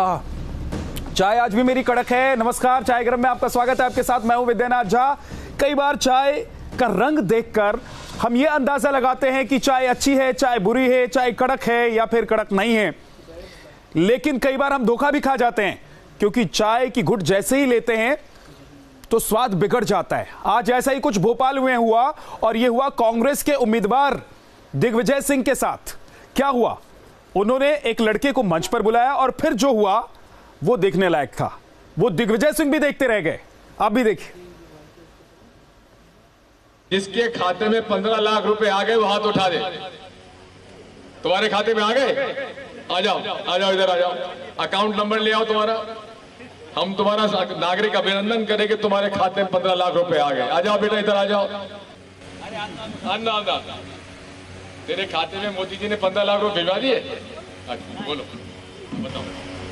चाय आज भी मेरी कड़क है। नमस्कार, चाय गरम में आपका स्वागत है। आपके साथ मैं हूं विद्यानाथ झा। कई बार चाय का रंग देखकर हम ये अंदाजा लगाते हैं कि चाय अच्छी है, चाय बुरी है, चाय कड़क है या फिर कड़क नहीं है, लेकिन कई बार हम धोखा भी खा जाते हैं, क्योंकि चाय की घुट जैसे ही लेते हैं तो स्वाद बिगड़ जाता है। आज ऐसा ही कुछ भोपाल में हुआ, और यह हुआ कांग्रेस के उम्मीदवार दिग्विजय सिंह के साथ। क्या हुआ, उन्होंने एक लड़के को मंच पर बुलाया और फिर जो हुआ वो देखने लायक था। वो दिग्विजय सिंह भी देखते रह गए। आप भी देखिए। जिसके खाते में 15 लाख रुपए आ गए वो हाथ उठा दे। तुम्हारे खाते में आ गए? आ जाओ इधर आ जाओ, अकाउंट नंबर ले आओ तुम्हारा। हम तुम्हारा नागरिक अभिनंदन करें कि तुम्हारे खाते में 15 लाख रुपए आ गए। आ जाओ बेटा, इधर आ जाओ। अन्ना तेरे खाते में मोदी जी ने 15 लाख रुपए भिजवा दिए। बोलो, बताओ।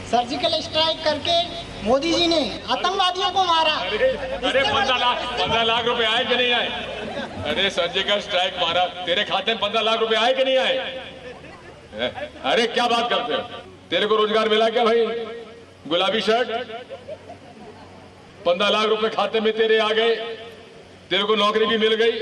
सर्जिकल स्ट्राइक करके मोदी जी ने आतंकवादियों को मारा। अरे 15 लाख रुपए आए कि नहीं आए? अरे सर्जिकल स्ट्राइक मारा, तेरे खाते में 15 लाख रुपए आए कि नहीं आए? अरे क्या बात करते हो? तेरे को रोजगार मिला क्या भाई? गुलाबी शर्ट, 15 लाख रुपए खाते में तेरे आ गए, तेरे को नौकरी भी मिल गई।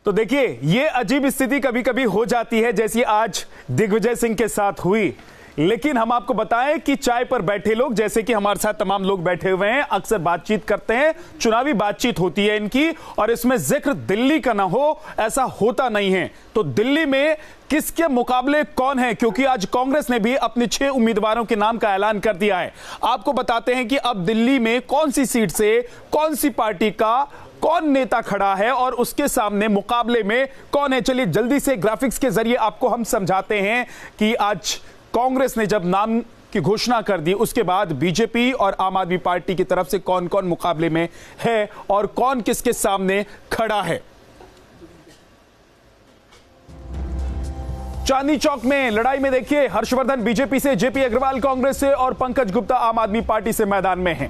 तो देखिए, ये अजीब स्थिति कभी कभी हो जाती है, जैसी आज दिग्विजय सिंह के साथ हुई। लेकिन हम आपको बताएं कि चाय पर बैठे लोग, जैसे कि हमारे साथ तमाम लोग बैठे हुए हैं, अक्सर बातचीत करते हैं, चुनावी बातचीत होती है इनकी, और इसमें जिक्र दिल्ली का ना हो ऐसा होता नहीं है। तो दिल्ली में किसके मुकाबले कौन है, क्योंकि आज कांग्रेस ने भी अपने 6 उम्मीदवारों के नाम का ऐलान कर दिया है। आपको बताते हैं कि अब दिल्ली में कौन सी सीट से कौन सी पार्टी का कौन नेता खड़ा है और उसके सामने मुकाबले में कौन है। चलिए जल्दी से ग्राफिक्स के जरिए आपको हम समझाते हैं कि आज कांग्रेस ने जब नाम की घोषणा कर दी, उसके बाद बीजेपी और आम आदमी पार्टी की तरफ से कौन कौन मुकाबले में है और कौन किसके सामने खड़ा है। चांदनी चौक में लड़ाई में देखिए, हर्षवर्धन बीजेपी से, जेपी अग्रवाल कांग्रेस से और पंकज गुप्ता आम आदमी पार्टी से मैदान में हैं।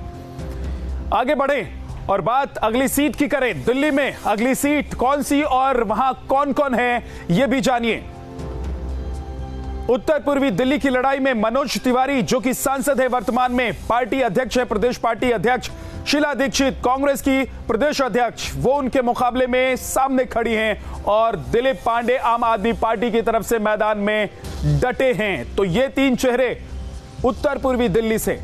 आगे बढ़े और बात अगली सीट की करें। दिल्ली में अगली सीट कौन सी और वहां कौन कौन है, यह भी जानिए। उत्तर पूर्वी दिल्ली की लड़ाई में मनोज तिवारी, जो कि सांसद है, वर्तमान में पार्टी अध्यक्ष है, प्रदेश पार्टी अध्यक्ष शीला दीक्षित कांग्रेस की प्रदेश अध्यक्ष, वो उनके मुकाबले में सामने खड़ी हैं, और दिलीप पांडे आम आदमी पार्टी की तरफ से मैदान में डटे हैं। तो ये 3 चेहरे उत्तर पूर्वी दिल्ली से।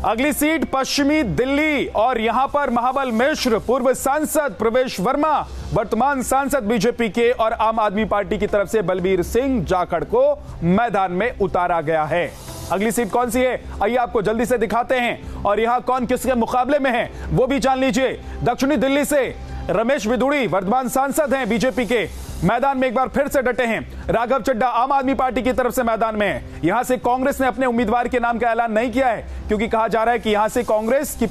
अगली सीट पश्चिमी दिल्ली, और यहां पर महाबल मिश्र, पूर्व सांसद प्रवेश वर्मा, वर्तमान सांसद बीजेपी के, और आम आदमी पार्टी की तरफ से बलबीर सिंह जाखड़ को मैदान में उतारा गया है। अगली सीट कौन सी है, आइए आपको जल्दी से दिखाते हैं, और यहां कौन किसके मुकाबले में है वो भी जान लीजिए। दक्षिणी दिल्ली से रमेश बिदुड़ी, वर्तमान सांसद हैं बीजेपी के, मैदान में एक बार फिर से डटे हैं। राघव चड्ढा आम आदमी पार्टी की तरफ से मैदान में है। यहां से कांग्रेस ने अपने उम्मीदवार के नाम का ऐलान नहीं किया है, क्योंकि कहा जा रहा है कि यहां से कांग्रेस की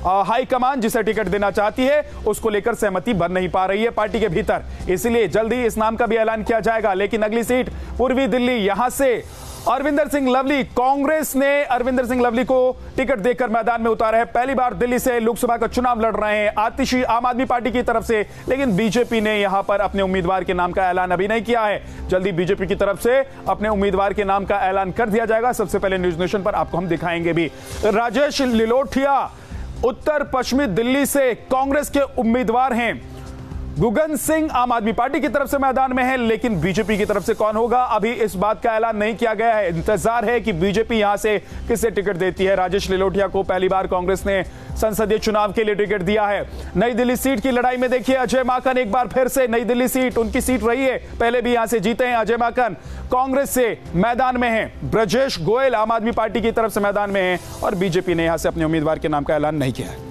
हाईकमान जिसे टिकट देना चाहती है उसको लेकर सहमति बन नहीं पा रही है पार्टी के भीतर, इसलिए जल्दी इस नाम का भी ऐलान किया जाएगा। लेकिन अगली सीट पूर्वी दिल्ली, यहां से अरविंदर सिंह लवली, कांग्रेस ने अरविंदर सिंह लवली को टिकट देकर मैदान में उतारा है। पहली बार दिल्ली से लोकसभा का चुनाव लड़ रहे हैं आतिशी आम आदमी पार्टी की तरफ से, लेकिन बीजेपी ने यहां पर अपने उम्मीदवार के नाम का ऐलान अभी नहीं किया है। जल्दी बीजेपी की तरफ से अपने उम्मीदवार के नाम का ऐलान कर दिया जाएगा। सबसे पहले न्यूज नेशन पर आपको हम दिखाएंगे भी। राजेश लिलोठिया उत्तर पश्चिमी दिल्ली से कांग्रेस के उम्मीदवार हैं। गुगन सिंह आम आदमी पार्टी की तरफ से मैदान में है, लेकिन बीजेपी की तरफ से कौन होगा अभी इस बात का ऐलान नहीं किया गया है। इंतजार है कि बीजेपी यहां से किसे टिकट देती है। राजेश लिलोठिया को पहली बार कांग्रेस ने संसदीय चुनाव के लिए टिकट दिया है। नई दिल्ली सीट की लड़ाई में देखिए, अजय माकन एक बार फिर से, नई दिल्ली सीट उनकी सीट रही है, पहले भी यहां से जीते हैं अजय माकन, कांग्रेस से मैदान में है। ब्रजेश गोयल आम आदमी पार्टी की तरफ से मैदान में है, और बीजेपी ने यहां से अपने उम्मीदवार के नाम का ऐलान नहीं किया है।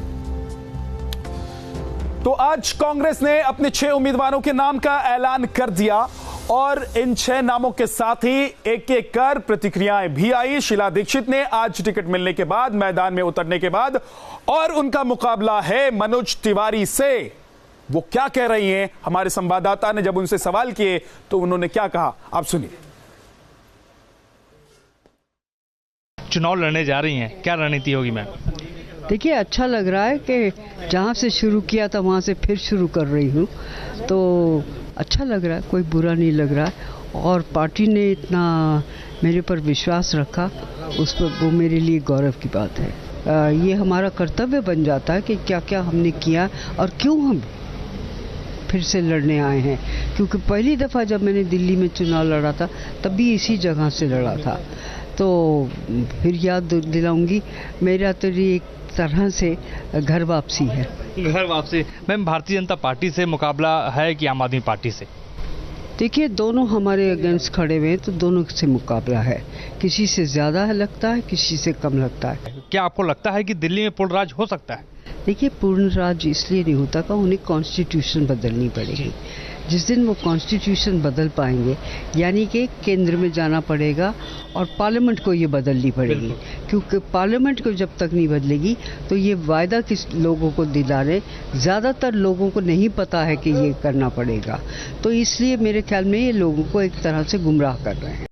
तो आज कांग्रेस ने अपने 6 उम्मीदवारों के नाम का ऐलान कर दिया, और इन 6 नामों के साथ ही एक एक कर प्रतिक्रियाएं भी आई। शीला दीक्षित ने आज टिकट मिलने के बाद, मैदान में उतरने के बाद, और उनका मुकाबला है मनोज तिवारी से। वो क्या कह रही हैं, हमारे संवाददाता ने जब उनसे सवाल किए तो उन्होंने क्या कहा, आप सुनिए। चुनाव लड़ने जा रही हैं, क्या रणनीति होगी मैम? देखिए, अच्छा लग रहा है कि जहाँ से शुरू किया था वहाँ से फिर शुरू कर रही हूँ, तो अच्छा लग रहा है, कोई बुरा नहीं लग रहा है। और पार्टी ने इतना मेरे पर विश्वास रखा, उस पर वो मेरे लिए गौरव की बात है। ये हमारा कर्तव्य बन जाता है कि क्या क्या हमने किया और क्यों हम फिर से लड़ने आए हैं। क्योंकि पहली दफ़ा जब मैंने दिल्ली में चुनाव लड़ा था तब भी इसी जगह से लड़ा था। तो फिर याद दिलाऊंगी, मेरा तो ये एक तरह से घर वापसी है। घर वापसी। मैम, भारतीय जनता पार्टी से मुकाबला है कि आम आदमी पार्टी से? देखिए, दोनों हमारे अगेंस्ट खड़े हुए हैं, तो दोनों से मुकाबला है। किसी से ज़्यादा लगता है, किसी से कम लगता है। क्या आपको लगता है कि दिल्ली में पूर्ण राज हो सकता है? देखिए, पूर्ण राज इसलिए नहीं होता कि उन्हें कॉन्स्टिट्यूशन बदलनी पड़ेगी। जिस दिन वो कॉन्स्टिट्यूशन बदल पाएंगे, यानी कि केंद्र में जाना पड़ेगा और पार्लियामेंट को ये बदलनी पड़ेगी। क्योंकि पार्लियामेंट को जब तक नहीं बदलेगी तो ये वायदा किस लोगों को दिला रहे, ज़्यादातर लोगों को नहीं पता है कि ये करना पड़ेगा। तो इसलिए मेरे ख्याल में ये लोगों को एक तरह से गुमराह कर रहे हैं।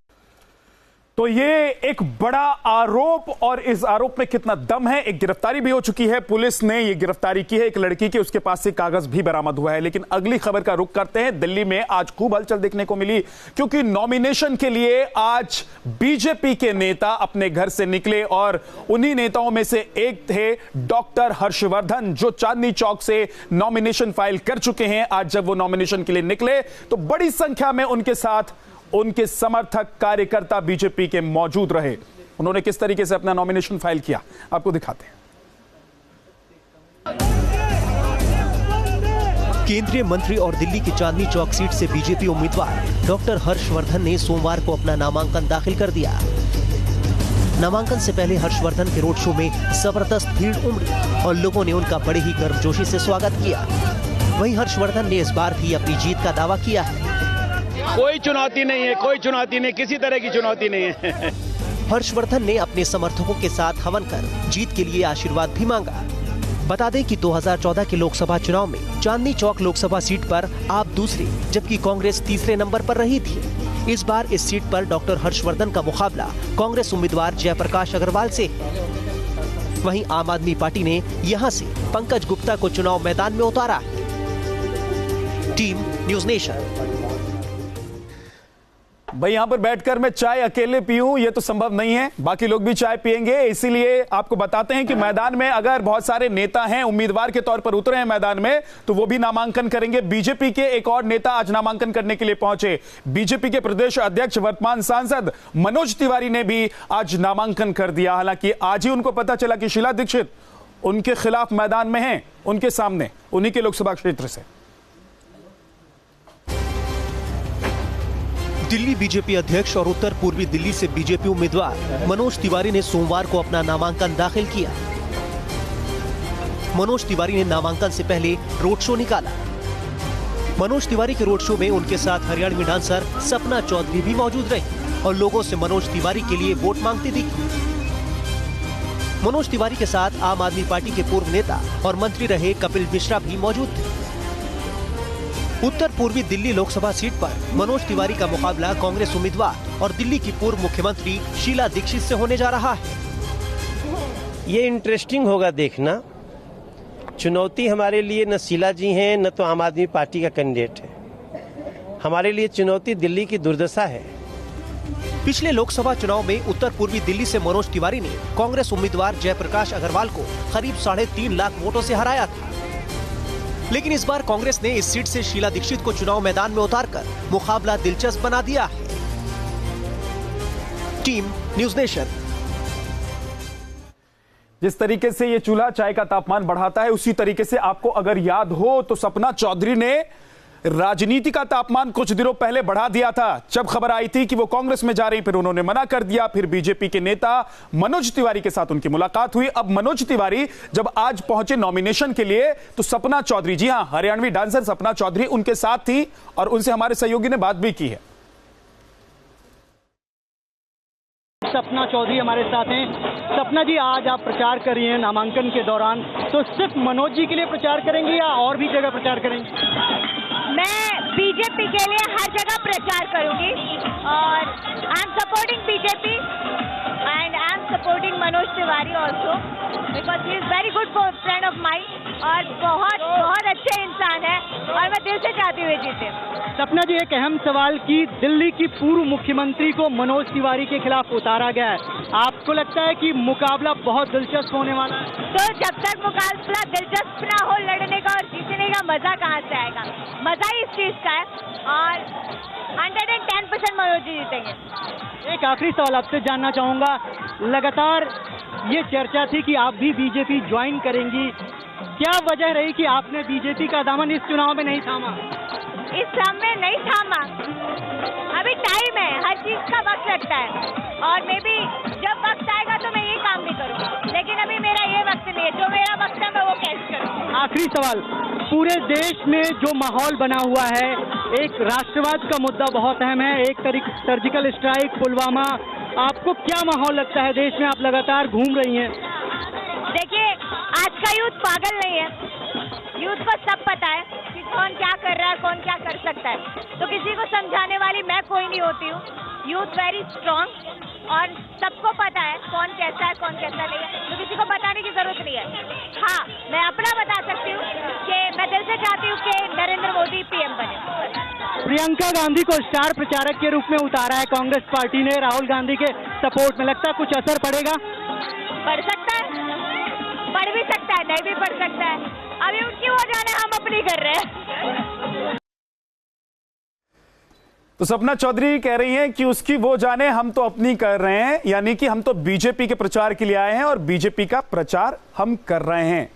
तो ये एक बड़ा आरोप, और इस आरोप में कितना दम है। एक गिरफ्तारी भी हो चुकी है, पुलिस ने ये गिरफ्तारी की है एक लड़की की, उसके पास से कागज भी बरामद हुआ है। लेकिन अगली खबर का रुख करते हैं। दिल्ली में आज खूब हलचल देखने को मिली, क्योंकि नॉमिनेशन के लिए आज बीजेपी के नेता अपने घर से निकले, और उन्हीं नेताओं में से एक थे डॉक्टर हर्षवर्धन, जो चांदनी चौक से नॉमिनेशन फाइल कर चुके हैं। आज जब वो नॉमिनेशन के लिए निकले तो बड़ी संख्या में उनके साथ उनके समर्थक कार्यकर्ता बीजेपी के मौजूद रहे। उन्होंने किस तरीके से अपना नॉमिनेशन फाइल किया, आपको दिखाते हैं। केंद्रीय मंत्री और दिल्ली की चांदनी चौक सीट से बीजेपी उम्मीदवार डॉक्टर हर्षवर्धन ने सोमवार को अपना नामांकन दाखिल कर दिया। नामांकन से पहले हर्षवर्धन के रोड शो में जबरदस्त भीड़ उमड़ी और लोगों ने उनका बड़े ही गर्मजोशी से स्वागत किया। वहीं हर्षवर्धन ने इस बार भी अपनी जीत का दावा किया है। कोई चुनौती नहीं है, कोई चुनौती नहीं, किसी तरह की चुनौती नहीं है। हर्षवर्धन ने अपने समर्थकों के साथ हवन कर जीत के लिए आशीर्वाद भी मांगा। बता दें कि 2014 के लोकसभा चुनाव में चांदनी चौक लोकसभा सीट पर आप दूसरे जबकि कांग्रेस तीसरे नंबर पर रही थी। इस बार इस सीट पर डॉक्टर हर्षवर्धन का मुकाबला कांग्रेस उम्मीदवार जयप्रकाश अग्रवाल से। वहीं आम आदमी पार्टी ने यहां से पंकज गुप्ता को चुनाव मैदान में उतारा। Team news nation. भाई, यहां पर बैठकर मैं चाय अकेले पीऊं ये तो संभव नहीं है, बाकी लोग भी चाय पिएंगे। इसीलिए आपको बताते हैं कि मैदान में अगर बहुत सारे नेता हैं, उम्मीदवार के तौर पर उतरे हैं मैदान में, तो वो भी नामांकन करेंगे। बीजेपी के एक और नेता आज नामांकन करने के लिए पहुंचे। बीजेपी के प्रदेश अध्यक्ष, वर्तमान सांसद मनोज तिवारी ने भी आज नामांकन कर दिया। हालांकि आज ही उनको पता चला कि शीला दीक्षित उनके खिलाफ मैदान में हैं, उनके सामने, उन्हीं के लोकसभा क्षेत्र से। दिल्ली बीजेपी अध्यक्ष और उत्तर पूर्वी दिल्ली से बीजेपी उम्मीदवार मनोज तिवारी ने सोमवार को अपना नामांकन दाखिल किया। मनोज तिवारी ने नामांकन से पहले रोड शो निकाला। मनोज तिवारी के रोड शो में उनके साथ हरियाणवी डांसर सपना चौधरी भी मौजूद रही और लोगों से मनोज तिवारी के लिए वोट मांगती दिखी। मनोज तिवारी के साथ आम आदमी पार्टी के पूर्व नेता और मंत्री रहे कपिल मिश्रा भी मौजूद थे। उत्तर पूर्वी दिल्ली लोकसभा सीट पर मनोज तिवारी का मुकाबला कांग्रेस उम्मीदवार और दिल्ली की पूर्व मुख्यमंत्री शीला दीक्षित से होने जा रहा है। ये इंटरेस्टिंग होगा देखना। चुनौती हमारे लिए न शीला जी हैं न तो आम आदमी पार्टी का कैंडिडेट है। हमारे लिए चुनौती दिल्ली की दुर्दशा है। पिछले लोकसभा चुनाव में उत्तर पूर्वी दिल्ली से मनोज तिवारी ने कांग्रेस उम्मीदवार जयप्रकाश अग्रवाल को करीब 3.5 लाख वोटों से हराया था। लेकिन इस बार कांग्रेस ने इस सीट से शीला दीक्षित को चुनाव मैदान में उतारकर मुकाबला दिलचस्प बना दिया है। Team news nation. जिस तरीके से ये चूल्हा चाय का तापमान बढ़ाता है, उसी तरीके से आपको अगर याद हो तो सपना चौधरी ने राजनीति का तापमान कुछ दिनों पहले बढ़ा दिया था। जब खबर आई थी कि वो कांग्रेस में जा रही, फिर उन्होंने मना कर दिया। फिर बीजेपी के नेता मनोज तिवारी के साथ उनकी मुलाकात हुई। अब मनोज तिवारी जब आज पहुंचे नॉमिनेशन के लिए, तो सपना चौधरी, जी हां, हरियाणवी डांसर सपना चौधरी उनके साथ थी और उनसे हमारे सहयोगी ने बात भी की है। सपना चौधरी हमारे साथ हैं। सपना जी, आज आप प्रचार कर रही हैं नामांकन के दौरान, तो सिर्फ मनोज जी के लिए प्रचार करेंगी या और भी जगह प्रचार करेंगी? मैं बीजेपी के लिए हर जगह प्रचार करूंगी और I am supporting BJP and I am supporting meeting Manoj Tiwari also because he is very good friend of mine और बहुत अच्छे इंसान है और मैं दिल से चाहती हूँ जीते। सपना जी, एक अहम सवाल की दिल्ली की पूर्व मुख्यमंत्री को मनोज तिवारी के खिलाफ उतारा गया है, आपको लगता है कि मुकाबला बहुत दिलचस्प होने वाला है? तो जब तक मुकाबला दिलचस्प ना हो लड़ने का और जीतने का मजा कहाँ से आएगा? मजा ही इस चीज का है और 110% मनोज जी जीतेंगे। एक आखिरी सवाल आपसे जानना चाहूंगा, लगातार ये चर्चा थी कि आप भी बीजेपी ज्वाइन करेंगी, क्या वजह रही कि आपने बीजेपी का दामन इस चुनाव में नहीं थामा? इस समय नहीं थामा, अभी टाइम है, हर चीज का वक्त लगता है और मे बी जब वक्त आएगा तो मैं ये काम भी करूँगा, लेकिन अभी मेरा ये वक्त नहीं है, जो मेरा वक्त है मैं वो कैच करूँगा। आखिरी सवाल, पूरे देश में जो माहौल बना हुआ है, एक राष्ट्रवाद का मुद्दा बहुत अहम है, एक सर्जिकल स्ट्राइक पुलवामा, आपको क्या माहौल लगता है देश में? आप लगातार घूम रही हैं। देखिए, आज का यूथ पागल नहीं है, यूथ को सब पता है कि कौन क्या कर रहा है, कौन क्या कर सकता है, तो किसी को समझाने वाली मैं कोई नहीं होती हूँ। यूथ वेरी स्ट्रांग और सबको पता है कौन कैसा है कौन कैसा नहीं है, तो किसी को बताने की जरूरत नहीं है। हाँ, मैं अपना बता सकती हूँ कि मैं दिल से चाहती हूँ कि नरेंद्र मोदी पीएम बने। प्रियंका गांधी को स्टार प्रचारक के रूप में उतारा है कांग्रेस पार्टी ने राहुल गांधी के सपोर्ट में, लगता है कुछ असर पड़ेगा? पड़ सकता है, पड़ भी सकता है, नहीं भी पड़ सकता है, अभी उनकी वो जाने, हम अपनी कर रहे हैं। तो सपना चौधरी कह रही हैं कि उसकी वो जाने, हम तो अपनी कर रहे हैं, यानी कि हम तो बीजेपी के प्रचार के लिए आए हैं और बीजेपी का प्रचार हम कर रहे हैं।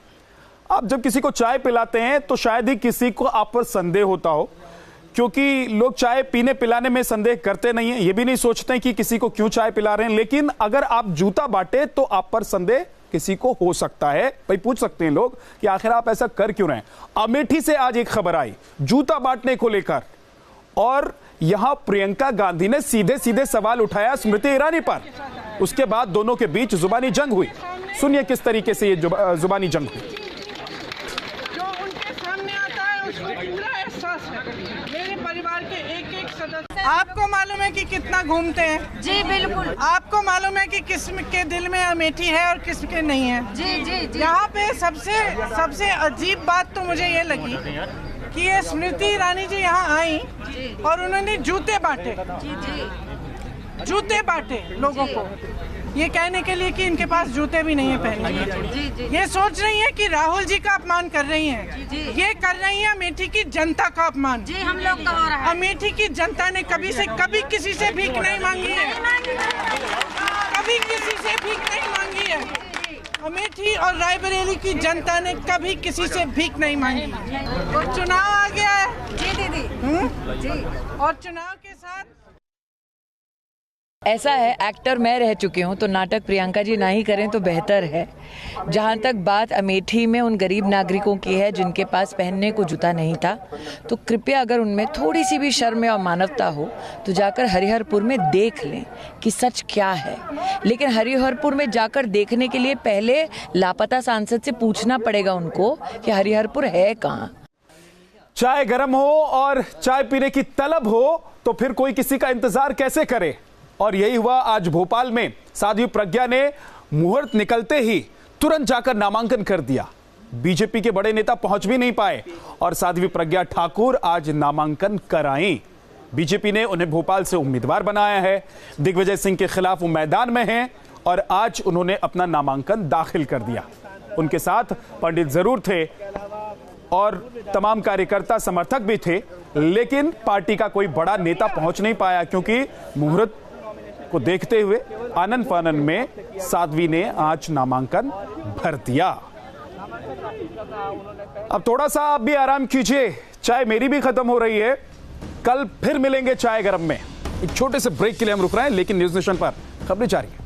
आप जब किसी को चाय पिलाते हैं तो शायद ही किसी को आप पर संदेह होता हो, क्योंकि लोग चाय पीने पिलाने में संदेह करते नहीं है, ये भी नहीं सोचते कि किसी को क्यों चाय पिला रहे हैं। लेकिन अगर आप जूता बांटे तो आप पर संदेह किसी को हो सकता है। भाई पूछ सकते हैं लोग कि आखिर आप ऐसा कर क्यों रहे हैं। अमेठी से आज एक खबर आई जूता बांटने को लेकर, और यहां प्रियंका गांधी ने सीधे सीधे सवाल उठाया स्मृति ईरानी पर। उसके बाद दोनों के बीच जुबानी जंग हुई। सुनिए किस तरीके से ये जुबानी जंग हुई। जो उनके सामने आता है उसको पूरा एहसास है, मेरे परिवार के एक एक सदस्य। आपको मालूम है कि कितना घूमते हैं? जी बिल्कुल। आपको मालूम है कि किसके दिल में अमेठी है और किसके नहीं है? जी जी जी। यहाँ पे सबसे अजीब बात तो मुझे ये लगी कि ये स्मृति ईरानी जी यहाँ आई और उन्होंने जूते बांटे, जूते बांटे लोगों को, ये कहने के लिए कि इनके पास जूते भी नहीं है पहनने। ये सोच रही है कि राहुल जी का अपमान कर रही हैं। ये कर रही है अमेठी की जनता का अपमान। जी, हम लोग का हो रहा है। अमेठी की जनता ने कभी किसी से भीख नहीं मांगी है, कभी किसी से भीख नहीं मांगी है। अमेठी और रायबरेली की जनता ने कभी किसी से भीख नहीं मांगी। और चुनाव आ गया है जी दीदी, जी, और चुनाव के साथ ऐसा है, एक्टर मैं रह चुकी हूँ तो नाटक प्रियंका जी ना ही करें तो बेहतर है। जहाँ तक बात अमेठी में उन गरीब नागरिकों की है जिनके पास पहनने को जूता नहीं था, तो कृपया अगर उनमें थोड़ी सी भी शर्म और मानवता हो तो जाकर हरिहरपुर में देख लें कि सच क्या है। लेकिन हरिहरपुर में जाकर देखने के लिए पहले लापता सांसद से पूछना पड़ेगा उनको कि हरिहरपुर है कहाँ। चाय गर्म हो और चाय पीने की तलब हो तो फिर कोई किसी का इंतजार कैसे करे। और यही हुआ आज भोपाल में। साध्वी प्रज्ञा ने मुहूर्त निकलते ही तुरंत जाकर नामांकन कर दिया। बीजेपी के बड़े नेता पहुंच भी नहीं पाए और साध्वी प्रज्ञा ठाकुर आज नामांकन कराई। बीजेपी ने उन्हें भोपाल से उम्मीदवार बनाया है। दिग्विजय सिंह के खिलाफ वो मैदान में हैं और आज उन्होंने अपना नामांकन दाखिल कर दिया। उनके साथ पंडित जरूर थे और तमाम कार्यकर्ता समर्थक भी थे, लेकिन पार्टी का कोई बड़ा नेता पहुंच नहीं पाया क्योंकि मुहूर्त को देखते हुए आनन फानन में साध्वी ने आज नामांकन भर दिया। अब थोड़ा सा आप भी आराम कीजिए, चाय मेरी भी खत्म हो रही है। कल फिर मिलेंगे चाय गरम में। एक छोटे से ब्रेक के लिए हम रुक रहे हैं, लेकिन न्यूज नेशन पर खबरें जारी है।